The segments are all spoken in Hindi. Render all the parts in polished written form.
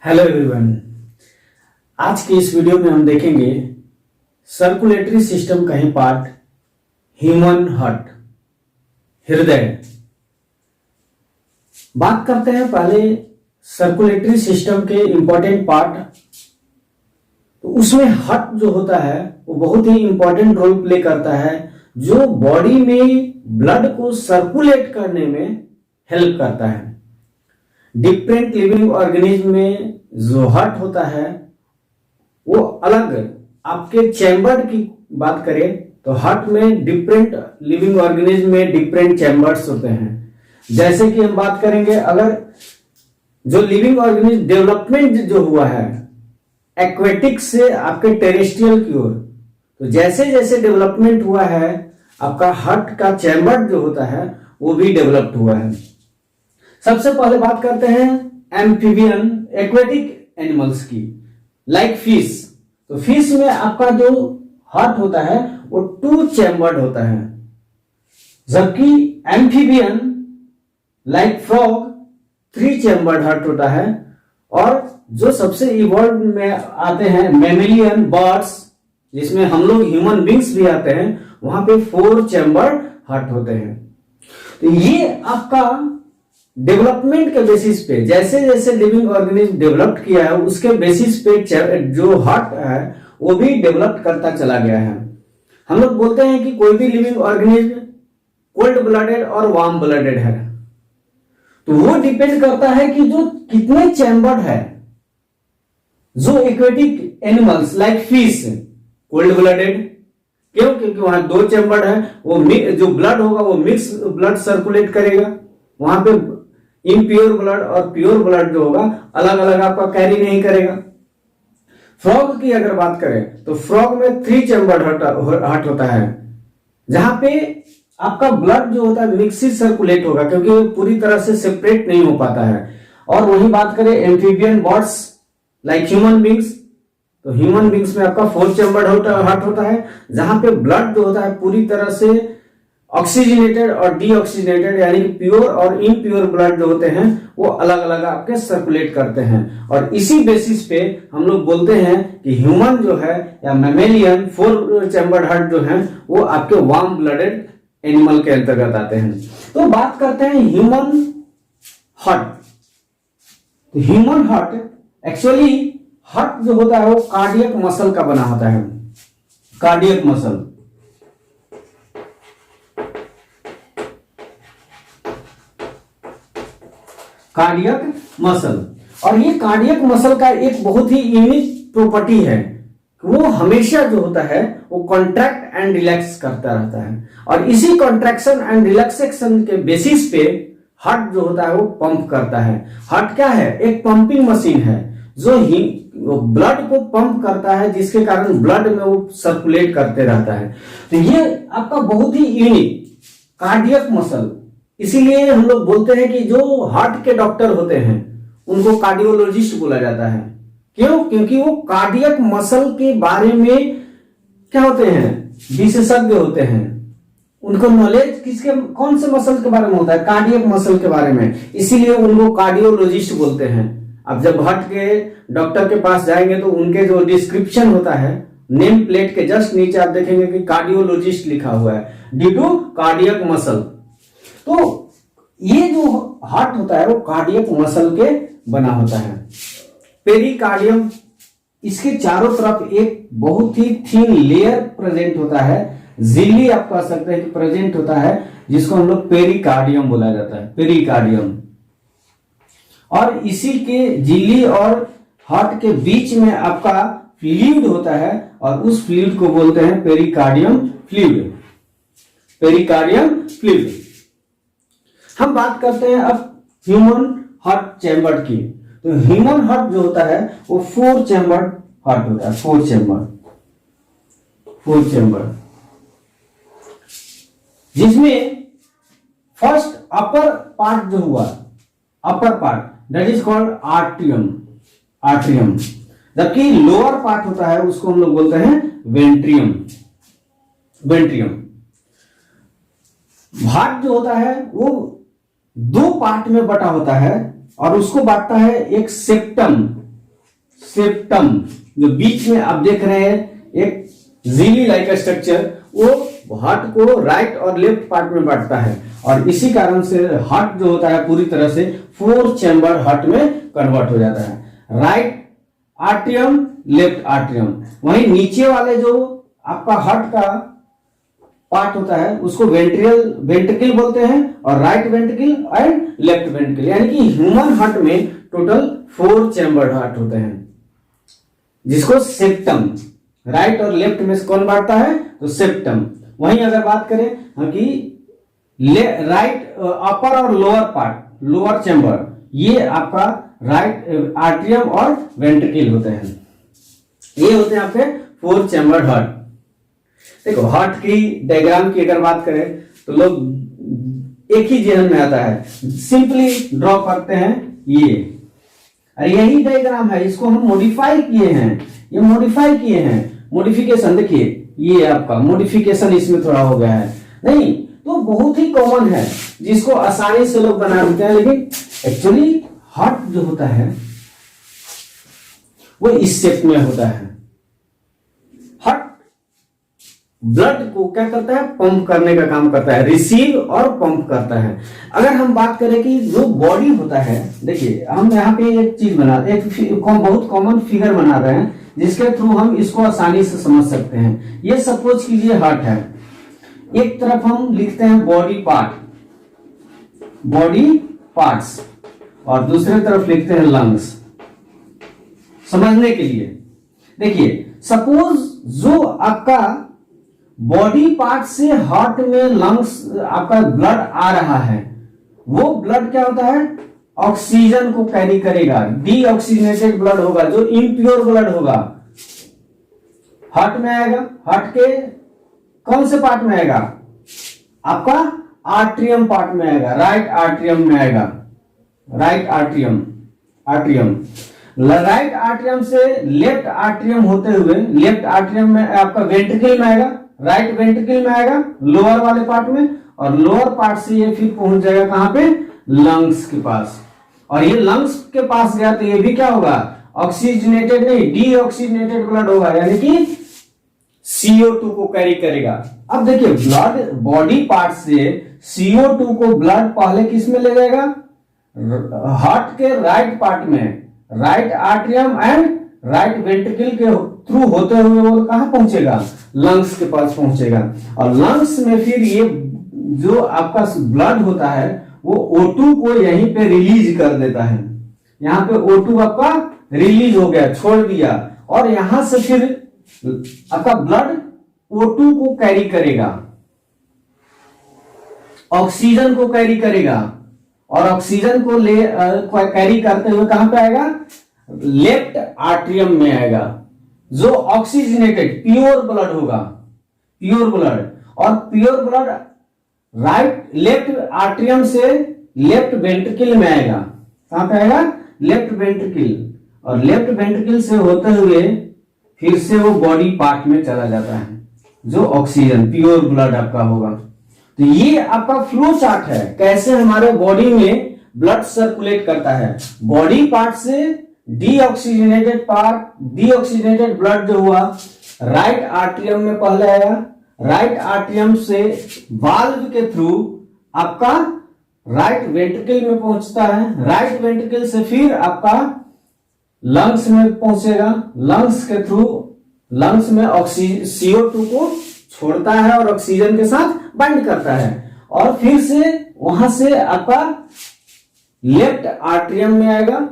Hello everyone. आज की इस वीडियो में हम देखेंगे सर्कुलेटरी सिस्टम का ही पार्ट ह्यूमन हार्ट, हृदय। बात करते हैं पहले सर्कुलेटरी सिस्टम के इंपॉर्टेंट पार्ट। तो उसमें हार्ट जो होता है वो बहुत ही इंपॉर्टेंट रोल प्ले करता है, जो बॉडी में ब्लड को सर्कुलेट करने में हेल्प करता है। डिफरेंट लिविंग ऑर्गेनिज्म में जो हार्ट होता है वो अलग, आपके चैम्बर की बात करें तो हार्ट में डिफरेंट लिविंग ऑर्गेनिज्म में डिफरेंट चैम्बर्स होते हैं। जैसे कि हम बात करेंगे, अगर जो लिविंग ऑर्गेनिज्म डेवलपमेंट जो हुआ है एक्वेटिक से आपके टेरेस्ट्रियल की ओर, तो जैसे जैसे डेवलपमेंट हुआ है आपका हार्ट का चैम्बर जो होता है वो भी डेवलप्ड हुआ है। सबसे पहले बात करते हैं एम्फीबियन एक्वेटिक एनिमल्स की, लाइक फिश। तो फिश में आपका जो हार्ट होता है वो 2 चैम्बर्ड होता है, जबकि amphibian like frog 3 chambered heart होता है। और जो सबसे इवॉल्व में आते हैं मैमेलियन बर्ड्स, जिसमें हम लोग ह्यूमन बींग्स भी आते हैं, वहां पे 4 चैम्बर्ड हार्ट होते हैं। तो ये आपका डेवलपमेंट के बेसिस पे, जैसे जैसे लिविंग ऑर्गेनिज्म डेवलप किया है उसके बेसिस पे जो हार्ट है वो भी डेवलप करता चला गया है। हम लोग बोलते हैं कि कोई भी लिविंग ऑर्गेनिज्म कोल्ड ब्लडेड और वार्म ब्लडेड है, तो वो डिपेंड करता है कि जो कितने चैम्बर्ड है। जो aquatic animals like fish cold blooded, क्यों? क्योंकि वहां 2 चैम्बर्ड है, वो जो ब्लड होगा वो मिक्स ब्लड सर्कुलेट करेगा। वहां पे इम्प्योर ब्लड और प्योर ब्लड जो होगा अलग अलग आपका कैरी नहीं करेगा। फ्रॉग की अगर बात करें तो फ्रॉग में 3 चैम्बर्ड हार्ट होता है, जहां पे आपका ब्लड जो होता है मिक्स सर्कुलेट होगा, क्योंकि वो पूरी तरह से सेपरेट नहीं हो पाता है। और वही बात करें amphibian birds like human beings, तो ह्यूमन बींग्स में आपका 4 चैम्बर्ड हार्ट होता है, जहां पे ब्लड जो होता है पूरी तरह से ऑक्सीजनेटेड और डीऑक्सीजनेटेड, यानी कि प्योर और इम्प्योर ब्लड जो होते हैं वो अलग अलग आपके सर्कुलेट करते हैं। और इसी बेसिस पे हम लोग बोलते हैं कि ह्यूमन जो है या मैमेलियन 4 चैम्बर्ड हार्ट जो है वो आपके वार्म ब्लडेड एनिमल के अंतर्गत आते हैं। तो बात करते हैं ह्यूमन हार्ट। तो ह्यूमन हार्ट एक्चुअली हार्ट जो होता है वो कार्डियक मसल का बना होता है। कार्डियक मसल, कार्डियक मसल, और ये कार्डियक मसल का एक बहुत ही यूनिक प्रॉपर्टी है, वो हमेशा जो होता है वो कॉन्ट्रैक्ट एंड रिलैक्स करता रहता है। और इसी कॉन्ट्रैक्शन एंड रिलैक्सेशन के बेसिस पे हार्ट जो होता है वो पंप करता है। हार्ट क्या है? एक पंपिंग मशीन है जो ही ब्लड को पंप करता है, जिसके कारण ब्लड में वो सर्कुलेट करते रहता है। तो ये आपका बहुत ही यूनिक कार्डियक मसल, इसीलिए हम लोग बोलते हैं कि जो हार्ट के डॉक्टर होते हैं उनको कार्डियोलॉजिस्ट बोला जाता है। क्यों? क्योंकि वो कार्डियक मसल के बारे में क्या होते हैं? विशेषज्ञ होते हैं। उनको नॉलेज किसके, कौन से मसल के बारे में होता है? कार्डियक मसल के बारे में, इसीलिए उनको कार्डियोलॉजिस्ट बोलते हैं। अब जब हार्ट के डॉक्टर के पास जाएंगे तो उनके जो डिस्क्रिप्शन होता है, नेम प्लेट के जस्ट नीचे आप देखेंगे कि कार्डियोलॉजिस्ट लिखा हुआ है, ड्यू टू कार्डियक मसल। तो ये जो हार्ट होता है वो कार्डियक मसल के बना होता है। पेरिकार्डियम, इसके चारों तरफ एक बहुत ही थिन लेयर प्रेजेंट होता है, झिल्ली आप कह सकते हैं कि प्रेजेंट होता है, जिसको हम लोग पेरिकार्डियम बोला जाता है, पेरिकार्डियम। और इसी के झिल्ली और हार्ट के बीच में आपका फ्लूइड होता है, और उस फ्लूइड को बोलते हैं पेरिकार्डियम फ्लूइड, पेरिकार्डियम फ्लूइड। हम बात करते हैं अब ह्यूमन हार्ट चैम्बर की। तो ह्यूमन हार्ट जो होता है वो 4 चैम्बर्ड हार्ट होता है, 4 चैम्बर, जिसमें फर्स्ट अपर पार्ट जो हुआ, upper part that is called atrium, जबकि लोअर पार्ट होता है उसको हम लोग बोलते हैं वेंट्रियम। हार्ट जो होता है वो 2 पार्ट में बटा होता है, और उसको बांटता है एक सेप्टम सेप्टम, जो बीच में आप देख रहे हैं एक झिली लाइक स्ट्रक्चर, वो हार्ट को राइट और लेफ्ट पार्ट में बांटता है, और इसी कारण से हार्ट जो होता है पूरी तरह से 4 चैम्बर हार्ट में कन्वर्ट हो जाता है। Right atrium, left atrium. वहीं नीचे वाले जो आपका हार्ट का पार्ट होता है उसको वेंट्रिकल बोलते हैं, और right ventricle and left ventricle, यानी कि ह्यूमन हार्ट में टोटल 4 चैम्बर हार्ट होते हैं, जिसको सेप्टम, राइट और लेफ्ट में से कौन बांटता है, तो सेप्टम। वहीं अगर बात करें कि राइट अपर और लोअर पार्ट, लोअर चैम्बर, ये आपका राइट आर्ट्रियम और वेंट्रिकल होते हैं। ये होते हैं आपके 4 चैम्बर हार्ट। देखो हार्ट की डायग्राम की अगर बात करें तो लोग एक ही जहन में आता है, सिंपली ड्रॉ करते हैं ये, और यही डायग्राम है, इसको हम मॉडिफाई किए हैं, ये मॉडिफाई किए हैं, मॉडिफिकेशन देखिए, ये आपका मॉडिफिकेशन इसमें थोड़ा हो गया है, नहीं तो बहुत ही कॉमन है जिसको आसानी से लोग बना देते हैं, लेकिन एक्चुअली हार्ट जो होता है वो इस शेप में होता है। हार्ट ब्लड को क्या करता है, पंप करने का काम करता है, रिसीव और पंप करता है। अगर हम बात करें कि जो बॉडी होता है, देखिए हम यहाँ पे एक चीज बहुत कॉमन फिगर बना रहे हैं जिसके थ्रू हम इसको आसानी से समझ सकते हैं। ये सपोज कीजिए हार्ट है, एक तरफ हम लिखते हैं बॉडी पार्ट, बॉडी पार्ट्स, और दूसरे तरफ लिखते हैं लंग्स, समझने के लिए। देखिए सपोज जो आपका बॉडी पार्ट से हार्ट में लंग्स आपका ब्लड आ रहा है, वो ब्लड क्या होता है, ऑक्सीजन को कैरी करेगा, डीऑक्सीजनेटेड ब्लड होगा, जो इम्प्योर ब्लड होगा हार्ट में आएगा। हार्ट के कौन से पार्ट में आएगा, आपका आर्ट्रियम पार्ट में आएगा, राइट आर्ट्रियम में आएगा, राइट आर्ट्रियम, राइट आर्ट्रियम से लेफ्ट आर्ट्रियम होते हुए लेफ्ट आर्ट्रियम में आपका वेंट्रिकल में आएगा, राइट वेंट्रिकल में आएगा लोअर वाले पार्ट में, और लोअर पार्ट से ये फिर पहुंच जाएगा कहां पे, लंग्स के पास, और ये लंग्स के पास गया तो ये भी क्या होगा, ऑक्सीजनेटेड नहीं, डीऑक्सीजनेटेड ब्लड होगा, यानी कि CO2 को कैरी करेगा। अब देखिए ब्लड बॉडी पार्ट से CO2 को ब्लड पहले किस में ले जाएगा, हार्ट के राइट पार्ट में, right atrium and right ventricle के थ्रू होते हुए वो कहां पहुंचेगा, लंग्स के पास पहुंचेगा, और लंग्स में फिर ये जो आपका ब्लड होता है वो O2 को यहीं पे रिलीज कर देता है। यहां पे O2 आपका रिलीज हो गया, छोड़ दिया, और यहां से फिर आपका ब्लड O2 को कैरी करेगा, ऑक्सीजन को कैरी करेगा, और ऑक्सीजन को कैरी करते हुए कहां पे आएगा, लेफ्ट आर्ट्रियम में आएगा, जो ऑक्सीजनेटेड प्योर ब्लड होगा, प्योर ब्लड, और pure blood right left atrium से लेफ्ट वेंट्रिकल में आएगा, कहां पे आएगा, लेफ्ट वेंट्रिकल, और लेफ्ट वेंट्रिकल से होते हुए फिर से वो बॉडी पार्ट में चला जाता है, जो ऑक्सीजन प्योर ब्लड आपका होगा। तो ये आपका फ्लो चार्ट है, कैसे हमारे बॉडी में ब्लड सर्कुलेट करता है। बॉडी पार्ट से डीऑक्सीजनेटेड ब्लड जो हुआ राइट आर्ट्रियम में पहले आया, राइट आर्ट्रियम से वाल्व के थ्रू आपका राइट वेंट्रिकल में पहुंचता है, राइट वेंट्रिकल से फिर आपका लंग्स में पहुंचेगा, लंग्स के थ्रू लंग्स में CO2 को छोड़ता है और ऑक्सीजन के साथ बाइंड करता है, और फिर से वहां से आपका लेफ्ट आर्ट्रियम में आएगा,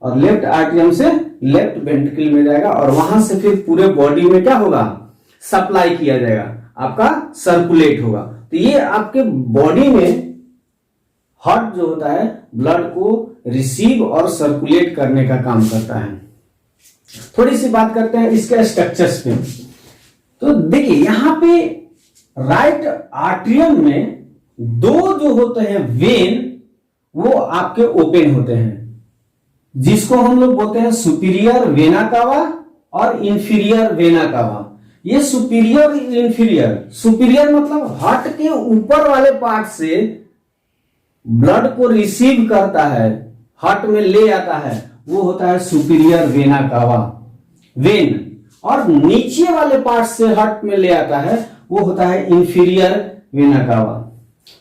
और लेफ्ट आर्ट्रियम से लेफ्ट वेंट्रिकल में जाएगा, और वहां से फिर पूरे बॉडी में क्या होगा, सप्लाई किया जाएगा, आपका सर्कुलेट होगा। तो ये आपके बॉडी में हार्ट जो होता है ब्लड को रिसीव और सर्कुलेट करने का काम करता है। थोड़ी सी बात करते हैं इसके स्ट्रक्चर्स पे। तो देखिए यहां पे राइट आर्ट्रियम में दो जो होते हैं वेन, वो आपके ओपन होते हैं, जिसको हम लोग बोलते हैं सुपीरियर वेना कावा और इंफीरियर वेना कावा। ये सुपीरियर इंफीरियर, सुपीरियर मतलब हार्ट के ऊपर वाले पार्ट से ब्लड को रिसीव करता है, हार्ट में ले आता है, वो होता है सुपीरियर वेना कावा वेन, और नीचे वाले पार्ट से हार्ट में ले आता है वो होता है इंफीरियर वेना कावा।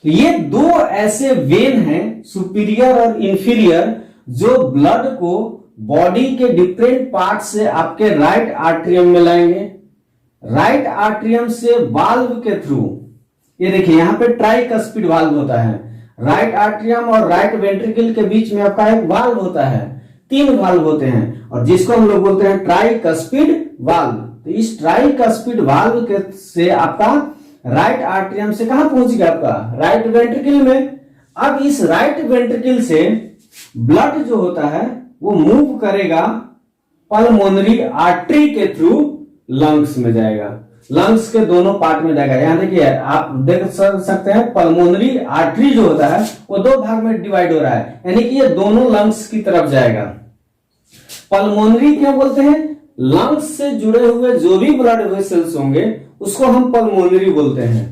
तो ये दो ऐसे वेन हैं सुपीरियर और इंफीरियर जो ब्लड को बॉडी के डिफरेंट पार्ट से आपके राइट आर्टरियम में लाएंगे। राइट आर्टरियम से वाल्व के थ्रू, ये देखिए यहाँ पे ट्राइकस्पिड वाल्व होता है, राइट आर्टरियम और राइट वेंट्रिकल के बीच में आपका एक वाल्व होता है, 3 वाल्व होते हैं और जिसको हम लोग बोलते हैं ट्राइकस्पिड वाल्व। तो इस ट्राइकस्पिड वाल्व के से आपका राइट आर्टरियम से कहां पहुंचेगा, आपका राइट वेंट्रिकल में। अब इस राइट वेंट्रिकल से ब्लड जो होता है वो मूव करेगा पल्मोनरी आर्टरी के थ्रू लंग्स में जाएगा, लंग्स के दोनों पार्ट में जाएगा। यहां देखिए आप देख सकते हैं पल्मोनरी आर्टरी जो होता है वो 2 भाग में डिवाइड हो रहा है, यानी कि ये दोनों लंग्स की तरफ जाएगा। पल्मोनरी क्या बोलते हैं, लंग्स से जुड़े हुए जो भी ब्लड वेसल्स होंगे उसको हम पल्मोनरी बोलते हैं।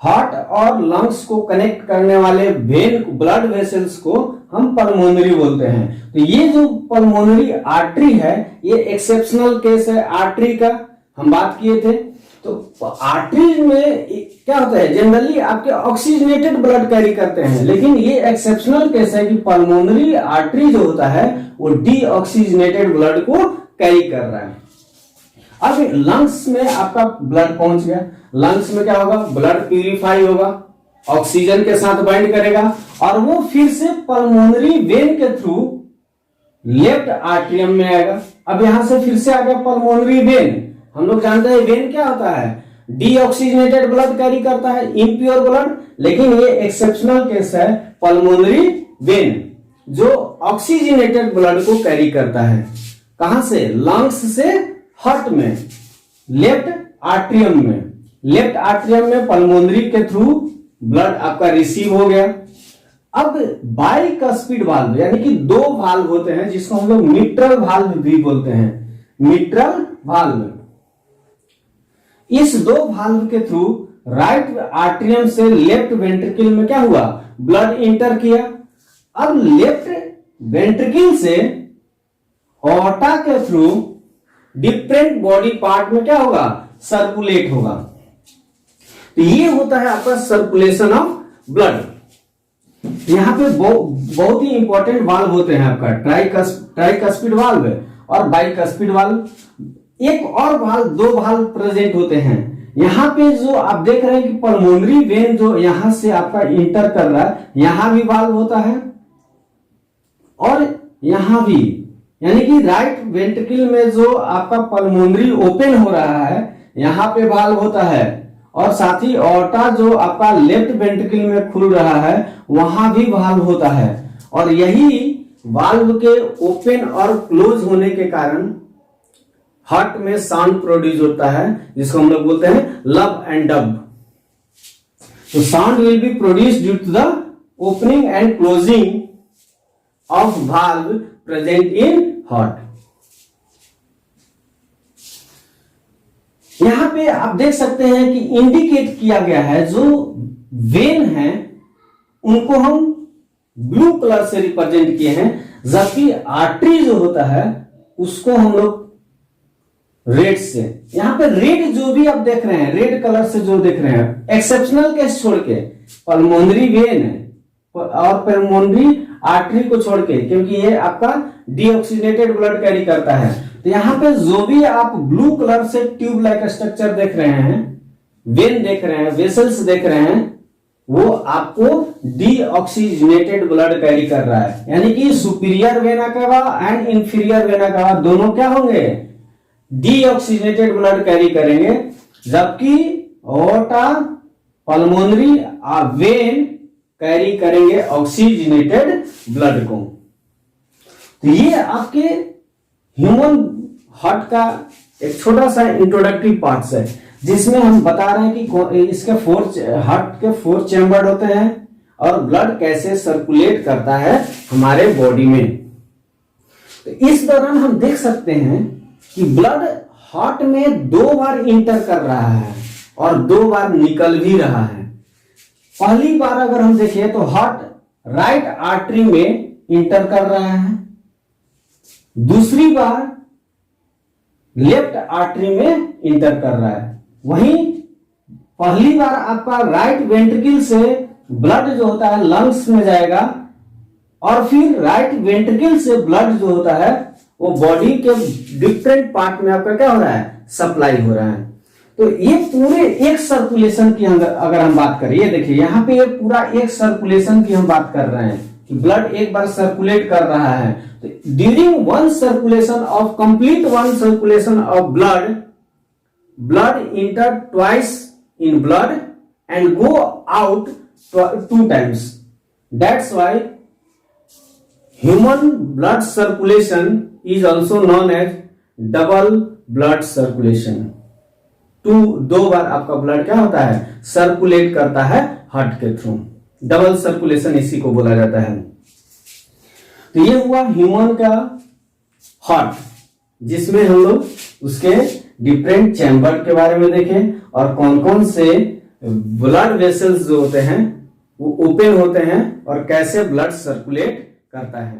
हार्ट और लंग्स को कनेक्ट करने वाले वेन ब्लड वेसल्स को हम पल्मोनरी बोलते हैं। तो ये जो पल्मोनरी आर्टरी है ये एक्सेप्शनल केस है आर्टरी का, हम बात किए थे। तो आर्टरी में क्या होता है, जनरली आपके ऑक्सीजनेटेड ब्लड कैरी करते हैं, लेकिन ये एक्सेप्शनल केस है कि पल्मोनरी आर्टरी जो होता है वो डीऑक्सीजनेटेड ब्लड को कैरी कर रहा है। अब लंग्स में आपका ब्लड पहुंच गया, लंग्स में क्या होगा, ब्लड प्यूरिफाई होगा, ऑक्सीजन के साथ बाइंड करेगा और वो फिर से पल्मोनरी वेन के थ्रू लेफ्ट आर्टरियम में आएगा। अब यहां से फिर से आ गया पल्मोनरी वेन। हम लोग जानते हैं वेन क्या होता है, डीऑक्सीजनेटेड ब्लड कैरी करता है, इम्प्योर ब्लड, लेकिन ये एक्सेप्शनल केस है पल्मोनरी वेन जो ऑक्सीजनेटेड ब्लड को कैरी करता है। कहां से, लंग्स से हार्ट में, लेफ्ट आर्टरियम में, लेफ्ट आर्टरियम में पल्मोनरी के थ्रू ब्लड आपका रिसीव हो गया। अब बाइकस्पिड वाल्व यानी कि 2 वाल्व होते हैं जिसको हम लोग मिट्रल वाल्व भी बोलते हैं, मिट्रल वाल्व। इस 2 वाल्व के थ्रू राइट आर्टरियम से लेफ्ट वेंट्रिकल में क्या हुआ, ब्लड इंटर किया। अब लेफ्ट वेंट्रिकल से ऑर्टा के थ्रू डिफरेंट बॉडी पार्ट में क्या होगा, सर्कुलेट होगा। तो ये होता है आपका सर्कुलेशन ऑफ ब्लड। यहां पे बहुत ही इंपॉर्टेंट वाल्व होते हैं आपका ट्राइकस्पिड वाल्व और बाइकस्पिड वाल्व। एक और वाल्व, 2 वाल्व प्रेजेंट होते हैं। यहां पे जो आप देख रहे हैं कि पल्मोनरी वेन जो यहां से आपका इंटर कर रहा है, यहां भी वाल्व होता है और यहां भी, यानी कि राइट वेंट्रिकल में जो आपका पल्मोनरी ओपन हो रहा है यहां पे वाल्व होता है और साथ ही ऑर्टा जो आपका लेफ्ट वेंट्रिकल में खुल रहा है वहां भी वाल्व होता है। और यही वाल्व के ओपन और क्लोज होने के कारण हार्ट में साउंड प्रोड्यूस होता है जिसको हम लोग बोलते हैं लब एंड डब। तो sound will be produced due to the opening and closing of valve present in heart. यहां पे आप देख सकते हैं कि इंडिकेट किया गया है जो वेन है उनको हम ब्लू कलर से रिप्रेजेंट किए हैं, जबकि आर्टरी जो होता है उसको हम लोग रेड से। यहां पे रेड जो भी आप देख रहे हैं, रेड कलर से जो देख रहे हैं, एक्सेप्शनल केस छोड़ के पल्मोनरी वेन और पल्मोनरी आर्टरी को छोड़ के, क्योंकि ये आपका डीऑक्सीजनेटेड ब्लड कैरी करता है। तो यहां पे जो भी आप ब्लू कलर से ट्यूब लाइक स्ट्रक्चर देख रहे हैं, वेन देख रहे हैं, वेसल्स देख रहे हैं, वो आपको डीऑक्सीजनेटेड ब्लड कैरी कर रहा है। यानी कि superior vena cava and inferior vena cava दोनों क्या होंगे, डीऑक्सीजनेटेड ब्लड कैरी करेंगे, जबकि ओर्टा पल्मोनरी वेन कैरी करेंगे ऑक्सीजनेटेड ब्लड को। तो ये आपके ह्यूमन हार्ट का एक छोटा सा इंट्रोडक्टरी पार्ट्स है जिसमें हम बता रहे हैं कि इसके हार्ट के 4 चैम्बर होते हैं और ब्लड कैसे सर्कुलेट करता है हमारे बॉडी में। तो इस दौरान हम देख सकते हैं कि ब्लड हार्ट में 2 बार इंटर कर रहा है और 2 बार निकल भी रहा है। पहली बार अगर हम देखें तो हार्ट राइट आर्टरी में इंटर कर रहा है दूसरी बार लेफ्ट आर्टरी में इंटर कर रहा है। वहीं पहली बार आपका राइट वेंट्रिकल से ब्लड जो होता है लंग्स में जाएगा और फिर राइट वेंट्रिकल से ब्लड जो होता है वो बॉडी के डिफरेंट पार्ट में आपका क्या हो रहा है, सप्लाई हो रहा है। तो ये पूरे एक सर्कुलेशन की अगर हम बात करें, ये देखिए यहाँ पे ये पूरा एक सर्कुलेशन की हम बात कर रहे हैं कि ब्लड एक बार सर्कुलेट कर रहा है। तो during one circulation of complete one circulation of blood inter twice in blood and go out 2 times. That's why human blood circulation is also known as double blood circulation. 2 बार आपका ब्लड क्या होता है, सर्कुलेट करता है हार्ट के थ्रू। डबल सर्कुलेशन इसी को बोला जाता है। तो ये हुआ ह्यूमन का हार्ट, जिसमें हम लोग उसके डिफरेंट चैम्बर के बारे में देखें और कौन कौन से ब्लड वेसल्स जो होते हैं वो ओपन होते हैं और कैसे ब्लड सर्कुलेट करता है।